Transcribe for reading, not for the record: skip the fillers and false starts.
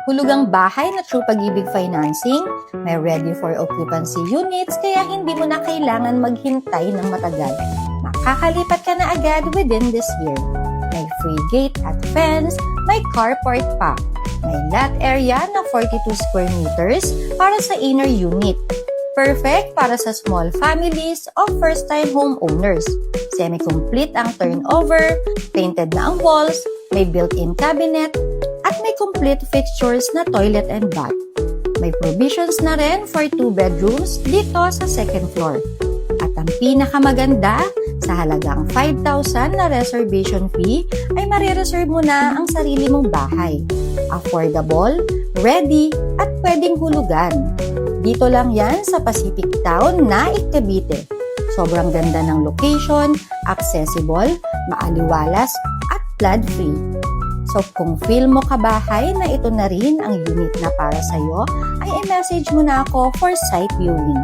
Hulugang bahay na True Pag-ibig Financing, may ready for occupancy units kaya hindi mo na kailangan maghintay ng matagal. Makakalipat ka na agad within this year. May free gate at fence, may carport pa. May lot area na 42 square meters para sa inner unit. Perfect para sa small families o first-time homeowners. Semi-complete ang turnover, painted na ang walls, may built-in cabinet, at may complete fixtures na toilet and bath. May provisions na rin for 2 bedrooms dito sa second floor. At ang pinakamaganda, sa halagang 5,000 na reservation fee ay marireserve mo na ang sarili mong bahay. Affordable, ready, at pwedeng hulugan. Dito lang yan sa Pacific Town na Cavite. Sobrang ganda ng location, accessible, maaliwalas, at flood-free. So kung feel mo kabahay na ito na rin ang unit na para sa'yo, ay i-message mo na ako for site viewing.